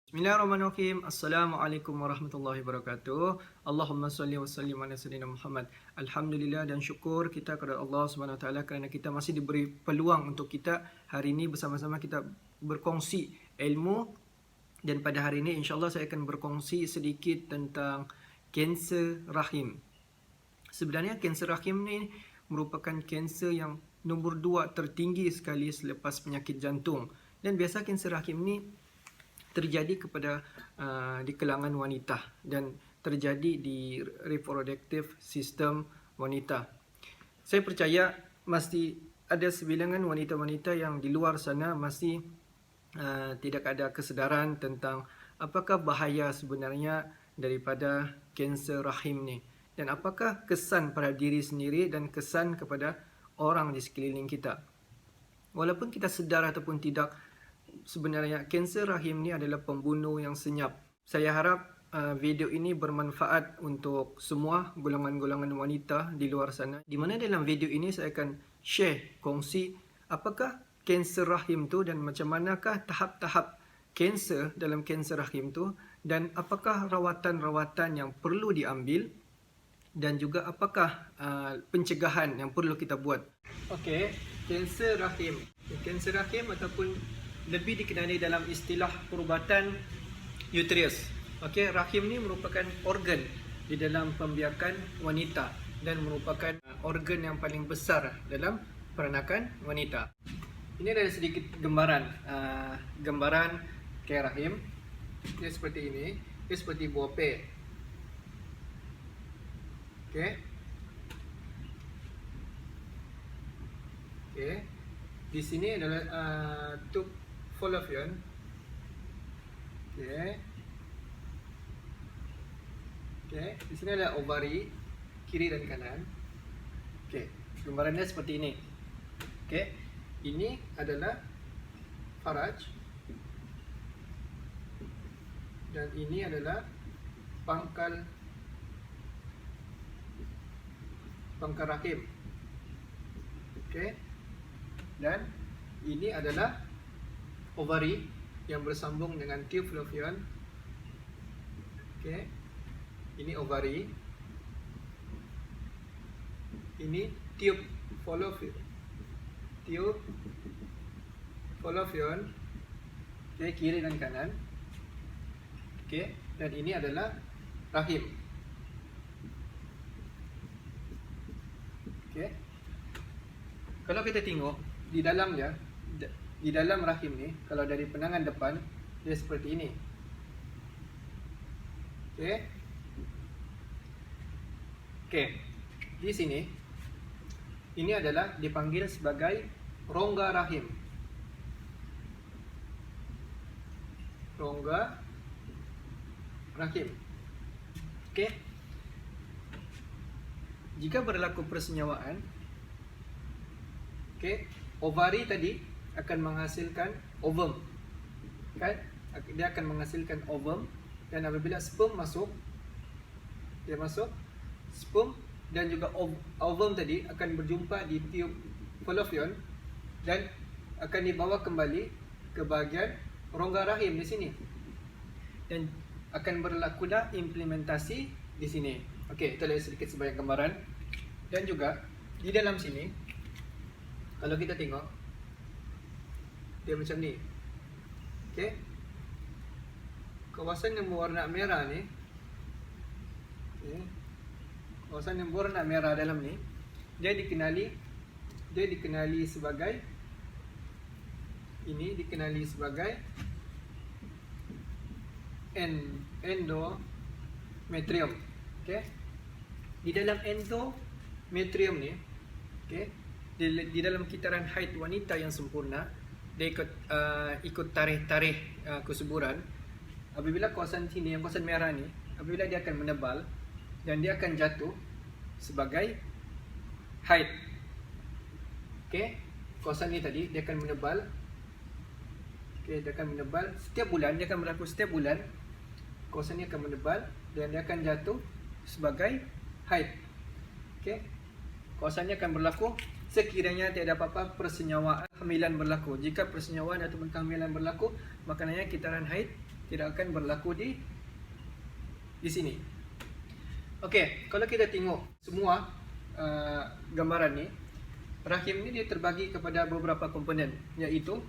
Bismillahirrahmanirrahim. Assalamualaikum warahmatullahi wabarakatuh. Allahumma salli wa sallim ala sayyidina Muhammad. Alhamdulillah dan syukur kita kepada Allah Subhanahu Wa Taala kerana kita masih diberi peluang untuk kita hari ini bersama-sama kita berkongsi ilmu, dan pada hari ini insya-Allah saya akan berkongsi sedikit tentang kanser rahim. Sebenarnya kanser rahim ni merupakan kanser yang nombor 2 tertinggi sekali selepas penyakit jantung, dan biasa kanser rahim ni terjadi kepada di kalangan wanita dan terjadi di reproductive system wanita. Saya percaya mesti ada sebilangan wanita-wanita yang di luar sana masih tidak ada kesedaran tentang apakah bahaya sebenarnya daripada kanser rahim ni, dan apakah kesan pada diri sendiri dan kesan kepada orang di sekeliling kita. Walaupun kita sedar ataupun tidak, sebenarnya kanser rahim ni adalah pembunuh yang senyap. Saya harap video ini bermanfaat untuk semua golongan-golongan wanita di luar sana, di mana dalam video ini saya akan share, kongsi apakah kanser rahim tu dan macam manakah tahap-tahap kanser dalam kanser rahim tu, dan apakah rawatan-rawatan yang perlu diambil, dan juga apakah pencegahan yang perlu kita buat. Okey, kanser rahim. Kanser rahim ataupun lebih dikenali dalam istilah perubatan uterus. Okey, rahim ni merupakan organ di dalam pembiakan wanita dan merupakan organ yang paling besar dalam peranakan wanita. Ini adalah sedikit gambaran rahim. Dia seperti ini. Dia seperti buah peh. Okey. Okey. Di sini adalah tube fallopian. Okey. Okey, di sini ada ovari kiri dan kanan. Okey, gambarannya seperti ini. Okey, ini adalah faraj dan ini adalah pangkal rahim. Okey. Dan ini adalah ovari yang bersambung dengan tube fallopian. Okey. Ini ovari. Ini tube fallopian. Tube fallopian. Okey, kiri dan kanan. Okey, dan ini adalah rahim. Okey. Kalau kita tengok di dalamnya, di dalam rahim ni, kalau dari pandangan depan dia seperti ini. Okey. Okey. Di sini ini adalah dipanggil sebagai rongga rahim. Rongga rahim. Okey. Jika berlaku persenyawaan, okey, ovari tadi akan menghasilkan ovum, kan? Dia akan menghasilkan ovum, dan apabila sperm masuk, dia masuk sperm dan juga ovum tadi akan berjumpa di tube fallopian dan akan dibawa kembali ke bahagian rongga rahim di sini, dan akan berlaku dah implementasi di sini. Okey, kita lihat sedikit sebagai gambaran. Dan juga di dalam sini, kalau kita tengok, dia macam ni. Okey. Kawasan yang berwarna merah ni, okey, kawasan yang berwarna merah dalam ni, dia dikenali sebagai ini, dikenali sebagai endometrium. Okey. Di dalam endometrium ni, okey, di dalam kitaran haid wanita yang sempurna, dia ikut tarikh kesuburan. Apabila kawasan sini, yang kawasan merah ni, apabila dia akan menebal dan dia akan jatuh sebagai haid. Okey, kawasan ni tadi dia akan menebal. Okey, dia akan menebal setiap bulan, dia akan berlaku setiap bulan. Kawasan ni akan menebal dan dia akan jatuh sebagai haid. Okey. Kawasannya akan berlaku sekiranya tiada apa-apa persenyawaan kehamilan berlaku. Jika persenyawaan ataupun kehamilan berlaku, maknanya kitaran haid tidak akan berlaku di sini. Okey, kalau kita tengok semua gambaran ni, rahim ni dia terbagi kepada beberapa komponen, iaitu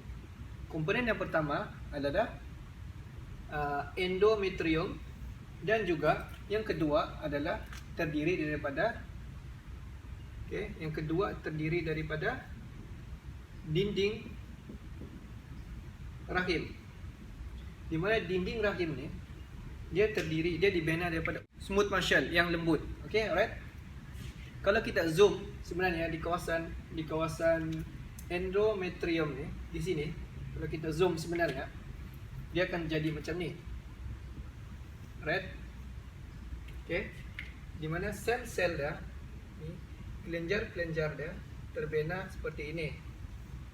komponen yang pertama adalah endometrium, dan juga yang kedua adalah terdiri daripada dinding rahim. Di mana dinding rahim ni dia dibina daripada smooth muscle yang lembut. Okey, alright. Kalau kita zoom sebenarnya di kawasan endometrium ni, di sini kalau kita zoom sebenarnya dia akan jadi macam ni. Alright. Okey. Di mana sel-sel dia ni, kelenjar-kelenjar dia terbina seperti ini.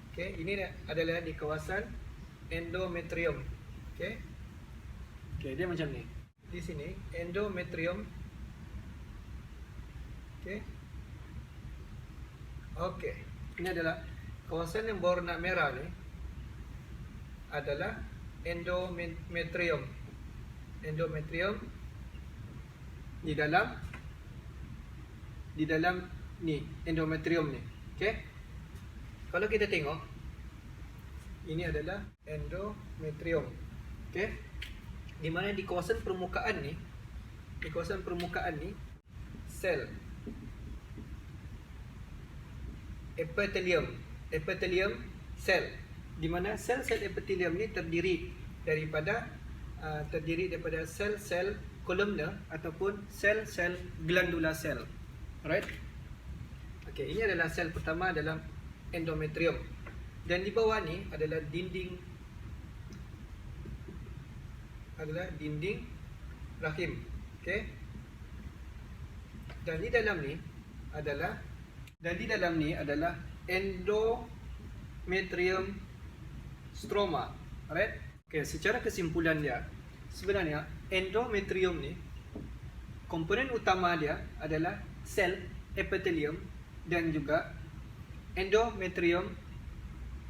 Okey, ini adalah di kawasan endometrium. Okey. Okey, dia macam ni. Di sini endometrium. Okey. Okey. Ini adalah kawasan yang berwarna merah ni adalah endometrium. Endometrium di dalam ni endometrium ni. Okey. Kalau kita tengok, ini adalah endometrium. Okey. Di mana di kawasan permukaan ni, sel epithelium sel, di mana sel-sel epithelium ni terdiri daripada sel-sel kolumna ataupun sel-sel glandula sel. Alright. Okey, ini adalah sel pertama dalam endometrium. Dan di bawah ni adalah dinding rahim. Okey. Dan di dalam ni adalah endometrium stroma. Alright. Okey, secara kesimpulan dia, sebenarnya endometrium ni komponen utama dia adalah sel epithelium dan juga endometrium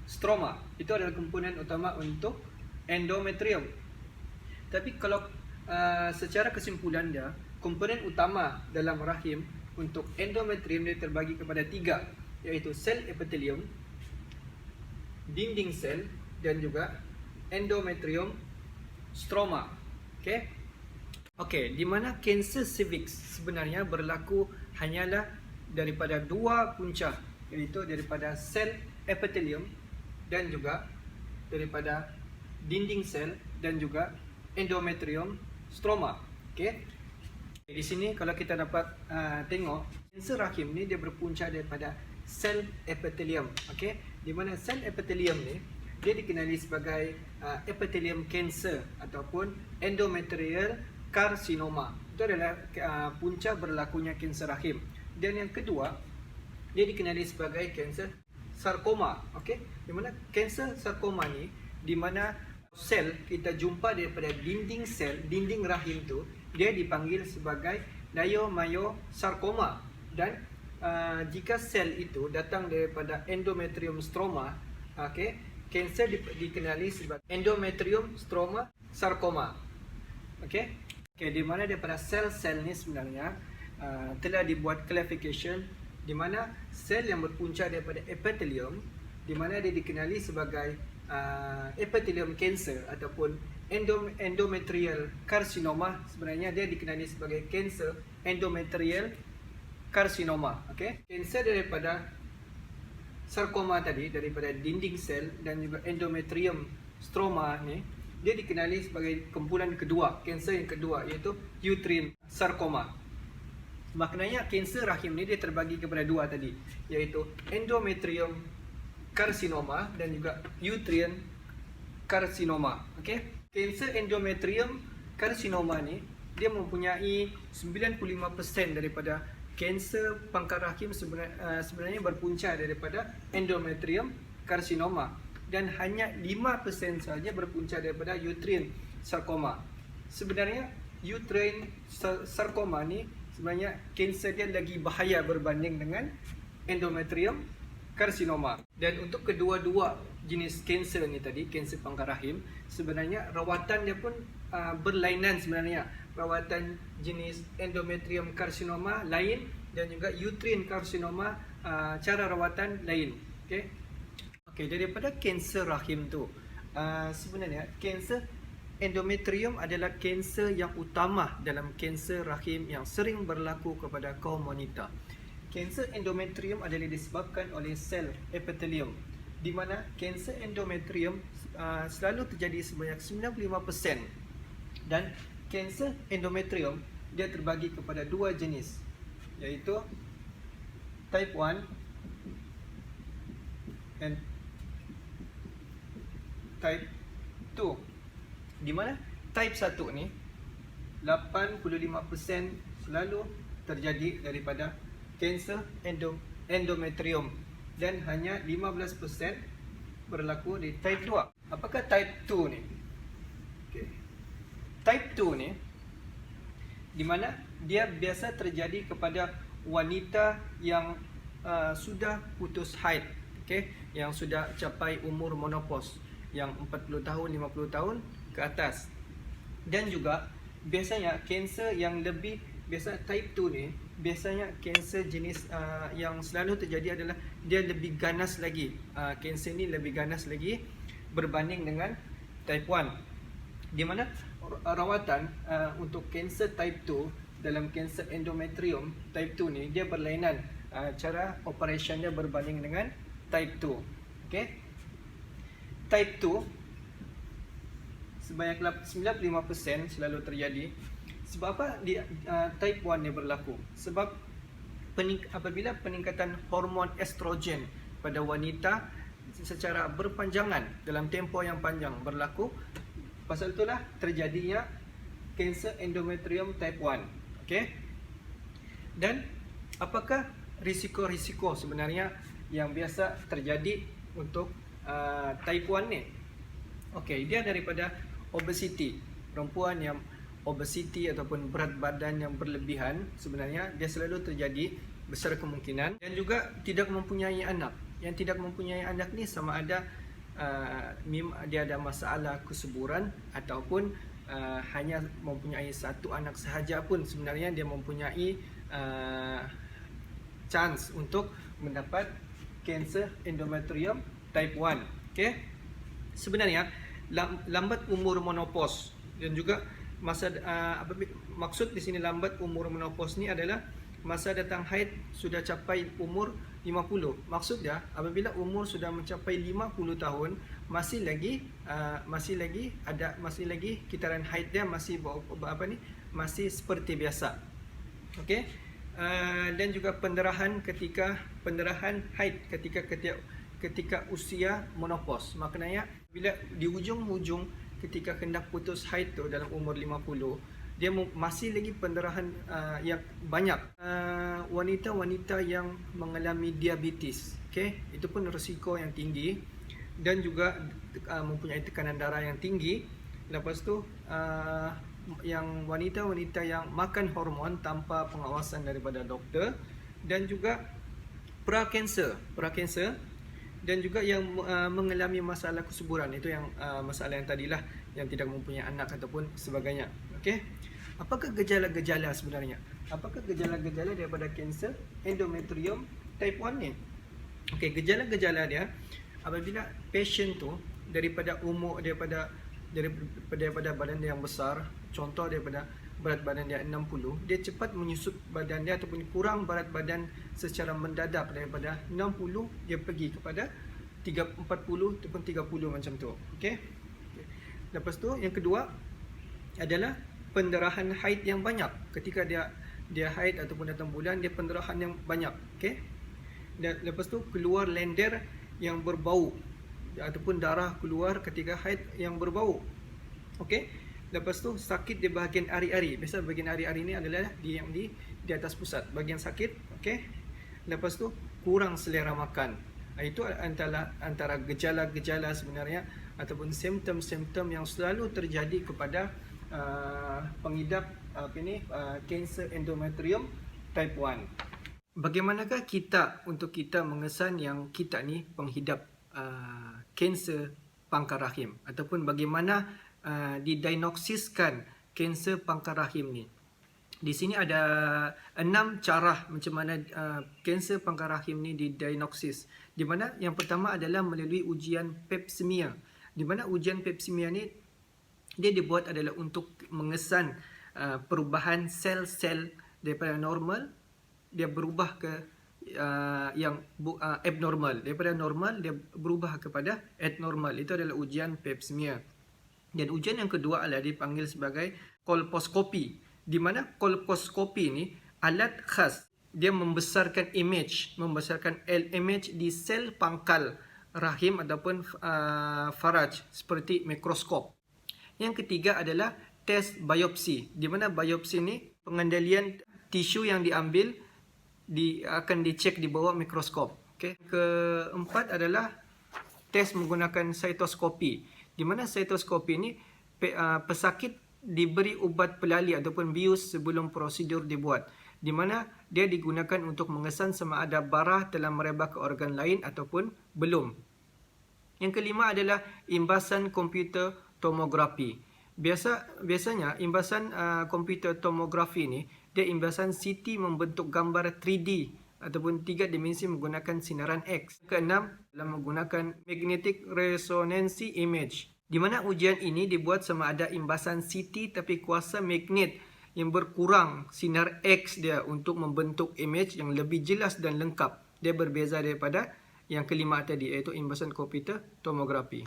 stroma. Itu adalah komponen utama untuk endometrium. Tapi kalau secara kesimpulan dia, komponen utama dalam rahim untuk endometrium dia terbagi kepada 3, iaitu sel epithelium, dinding sel, dan juga endometrium stroma. Okey. Okey, di mana kanser cervix sebenarnya berlaku hanyalah daripada 2 punca, iaitu daripada sel epithelium dan juga daripada dinding sel dan juga endometrium stroma. Okey. Di sini kalau kita dapat tengok, kanser rahim ni dia berpunca daripada sel epithelium. Okey, di mana sel epithelium ni dia dikenali sebagai epithelium cancer ataupun endometrial carcinoma. Itu adalah punca berlakunya kanser rahim. Dan yang kedua, dia dikenali sebagai kanser sarkoma. Okey, di mana kanser sarkoma ni, di mana sel kita jumpa daripada dinding rahim tu, dia dipanggil sebagai leiomyosarcoma. Dan jika sel itu datang daripada endometrium stroma, okey, kanser dikenali sebagai endometrium stroma sarcoma. Okey. Okey, di mana daripada sel-sel ni sebenarnya telah dibuat classification, di mana sel yang berpunca daripada epithelium, di mana dia dikenali sebagai epithelium cancer ataupun endometrial carcinoma, sebenarnya dia dikenali sebagai kanser endometrial carcinoma. Okey. Kanser daripada sarkoma tadi, daripada dinding sel dan juga endometrium stroma ni, dia dikenali sebagai kumpulan kedua, kanser yang kedua, iaitu uterine sarcoma. Maknanya kanser rahim ni dia terbagi kepada 2 tadi, iaitu endometrium carcinoma dan juga uterine carcinoma. Okey. Kanser endometrium carcinoma ni dia mempunyai 95% daripada kanser pangkal rahim sebenarnya berpunca daripada endometrium carcinoma, dan hanya 5% saja berpunca daripada uterine sarcoma. Sebenarnya uterine sarcoma ni sebenarnya kanser dia lagi bahaya berbanding dengan endometrium karsinoma. Dan untuk kedua-dua jenis kanser ni tadi, kanser pangkal rahim, sebenarnya rawatan dia pun berlainan sebenarnya. Rawatan jenis endometrium karsinoma lain dan juga uterine karsinoma, cara rawatan lain. Okey, daripada kanser rahim tu, sebenarnya kanser endometrium adalah kanser yang utama dalam kanser rahim yang sering berlaku kepada kaum wanita. Kanser endometrium adalah disebabkan oleh sel epithelium, di mana kanser endometrium selalu terjadi sebanyak 95%. Dan kanser endometrium dia terbagi kepada dua jenis, iaitu type 1 dan type 2. Di mana type 1 ni 85% selalu terjadi daripada kanser endometrium dan hanya 15% berlaku di type 2. Apakah type 2 ni? Type 2 ni di mana dia biasa terjadi kepada wanita yang sudah putus haid, yang sudah capai umur menopause, yang 40 tahun, 50 tahun ke atas. Dan juga biasanya kanser yang lebih biasa type 2 ni, biasanya kanser jenis yang selalu terjadi adalah dia lebih ganas lagi. Kanser ni lebih ganas lagi berbanding dengan type 1. Di mana rawatan untuk kanser type 2 dalam kanser endometrium type 2 ni dia berlainan. Cara operation dia berbanding dengan type 2. Type 2 sebanyak 95% selalu terjadi. Sebab apa type 1 ni berlaku? Sebab apabila peningkatan hormon estrogen pada wanita secara berpanjangan dalam tempoh yang panjang berlaku, pasal itulah terjadinya kanser endometrium type 1. Dan apakah risiko-risiko sebenarnya yang biasa terjadi untuk type 1 ni? Dia daripada obesity. Perempuan yang obesity ataupun berat badan yang berlebihan, sebenarnya dia selalu terjadi besar kemungkinan. Dan juga tidak mempunyai anak. Yang tidak mempunyai anak ni sama ada dia ada masalah kesuburan ataupun hanya mempunyai satu anak sahaja pun sebenarnya dia mempunyai chance untuk mendapat kanser endometrium type 1. Sebenarnya lambat umur menopause dan juga masa maksud di sini lambat umur menopause ni adalah masa datang haid sudah capai umur 50. Maksud dia apabila umur sudah mencapai 50 tahun masih lagi kitaran haid dia masih masih seperti biasa. Dan juga pendarahan haid ketika usia menopause. Maknanya bila di hujung-hujung ketika hendak putus haid tu dalam umur 50, dia masih lagi pendarahan yang banyak. Wanita-wanita yang mengalami diabetes, itu pun risiko yang tinggi dan juga mempunyai tekanan darah yang tinggi. Lepas tu yang wanita-wanita yang makan hormon tanpa pengawasan daripada doktor, dan juga prakanser dan juga yang mengalami masalah kesuburan. Itu yang masalah yang tadilah, yang tidak mempunyai anak ataupun sebagainya. Apakah gejala-gejala sebenarnya? Apakah gejala-gejala daripada kanser endometrium type 1 ni? Gejala-gejala dia apabila patient tu daripada badan dia yang besar, contoh daripada berat badan dia 60, dia cepat menyusut badan dia ataupun kurang berat badan secara mendadak. Daripada 60 dia pergi kepada 40 ataupun 30 macam tu. Lepas tu yang kedua adalah pendarahan haid yang banyak. Ketika dia haid ataupun datang bulan, dia pendarahan yang banyak. Dan lepas tu keluar lendir yang berbau ataupun darah keluar ketika haid yang berbau. Lepas tu sakit di bahagian ari-ari. Biasa bahagian ari-ari ni adalah di atas pusat, bahagian sakit. Lepas tu kurang selera makan. Itu antara gejala-gejala sebenarnya ataupun simptom-simptom yang selalu terjadi kepada pengidap kanser endometrium type 1. bagaimanakah kita untuk kita mengesan yang kita ni penghidap kanser pangkal rahim, ataupun bagaimana didiagnosiskan kanser pangkal rahim ni. Di sini ada 6 cara macam mana kanser pangkal rahim ni didiagnosis. Di mana yang pertama adalah melalui ujian pap smear. Di mana ujian pap smear ni dia dibuat adalah untuk mengesan perubahan sel-sel daripada normal dia berubah ke yang abnormal. Daripada normal dia berubah kepada abnormal. Itu adalah ujian pap smear. Dan ujian yang kedua adalah dipanggil sebagai kolposkopi. Di mana kolposkopi ni alat khas, dia membesarkan image di sel pangkal rahim ataupun faraj seperti mikroskop. Yang ketiga adalah tes biopsi, di mana biopsi ni pengendalian tisu yang diambil akan dicek di bawah mikroskop. Okay. Keempat adalah tes menggunakan sitoskopi, di mana sitoskopi ni pesakit diberi ubat pelali ataupun bius sebelum prosedur dibuat, di mana dia digunakan untuk mengesan sama ada darah telah merebak ke organ lain ataupun belum. Yang kelima adalah imbasan komputer tomografi. Biasanya imbasan komputer tomografi ni dia imbasan CT membentuk gambar 3D ataupun 3 dimensi menggunakan sinaran X. Keenam adalah menggunakan magnetic resonance image, di mana ujian ini dibuat sama ada imbasan CT tapi kuasa magnet yang berkurang sinar X dia untuk membentuk image yang lebih jelas dan lengkap. Dia berbeza daripada yang kelima tadi, iaitu imbasan komputer tomografi.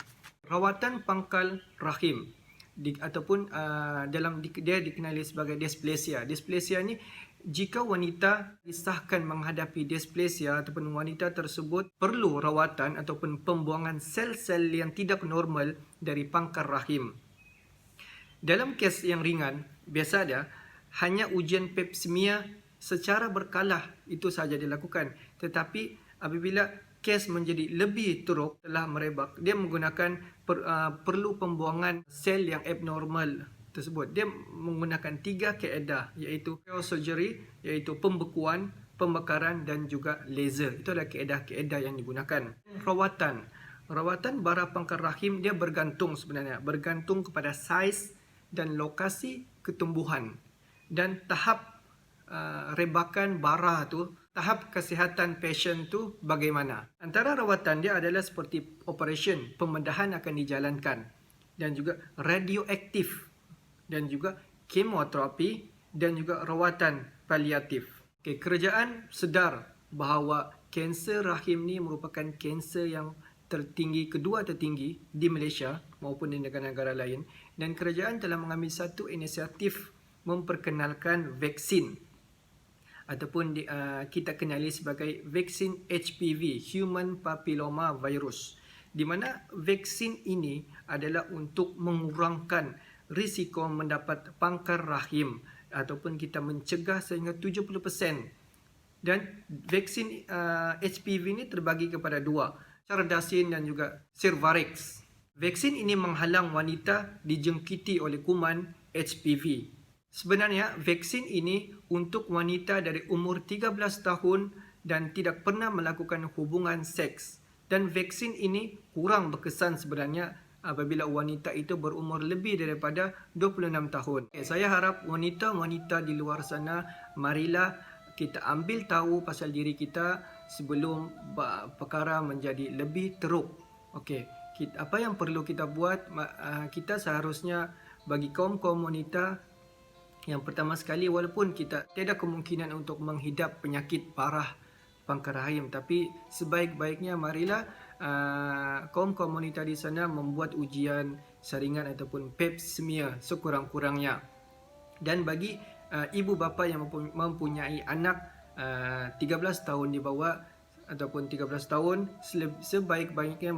Rawatan pangkal rahim ataupun dia dikenali sebagai dysplasia. Dysplasia ni jika wanita disahkan menghadapi dysplasia ataupun wanita tersebut perlu rawatan ataupun pembuangan sel-sel yang tidak normal dari pangkal rahim. Dalam kes yang ringan, biasa dia hanya ujian pap smear secara berkala itu saja dilakukan. Tetapi apabila kes menjadi lebih teruk, telah merebak, dia menggunakan perlu pembuangan sel yang abnormal tersebut. Dia menggunakan 3 kaedah, iaitu cryosurgery, iaitu pembekuan, pembakaran dan juga laser. Itu adalah kaedah-kaedah yang digunakan. Rawatan bara pangkal rahim dia bergantung kepada saiz dan lokasi ketumbuhan dan tahap rebakan bara tu, tahap kesihatan pasien tu bagaimana. Antara rawatan dia adalah seperti operation, pembedahan akan dijalankan, dan juga radioaktif, dan juga kemoterapi, dan juga rawatan paliatif. Okay, kerajaan sedar bahawa kanser rahim ni merupakan kanser yang kedua tertinggi di Malaysia maupun di negara-negara lain, dan kerajaan telah mengambil satu inisiatif memperkenalkan vaksin ataupun kita kenali sebagai vaksin HPV, Human Papilloma Virus, di mana vaksin ini adalah untuk mengurangkan risiko mendapat pangkal rahim ataupun kita mencegah sehingga 70%. Dan vaksin HPV ini terbagi kepada 2, Gardasil dan juga Cervarix. Vaksin ini menghalang wanita dijangkiti oleh kuman HPV. Sebenarnya vaksin ini untuk wanita dari umur 13 tahun dan tidak pernah melakukan hubungan seks. Dan vaksin ini kurang berkesan sebenarnya apabila wanita itu berumur lebih daripada 26 tahun. Saya harap wanita-wanita di luar sana, marilah kita ambil tahu pasal diri kita sebelum perkara menjadi lebih teruk. Okey, apa yang perlu kita buat? Kita seharusnya bagi kaum-kaum wanita, yang pertama sekali, walaupun kita tiada kemungkinan untuk menghidap penyakit parah pangkal rahim, tapi sebaik-baiknya marilah kaum-kaum wanita di sana membuat ujian saringan ataupun pap smear sekurang-kurangnya. Dan bagi ibu bapa yang mempunyai anak 13 tahun di bawah ataupun 13 tahun, sebaik-baiknya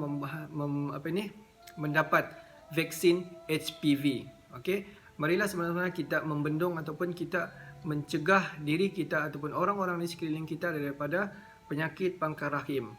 mendapat vaksin HPV. Okey. Marilah sama-sama kita membendung ataupun kita mencegah diri kita ataupun orang-orang di sekeliling kita daripada penyakit pangkal rahim.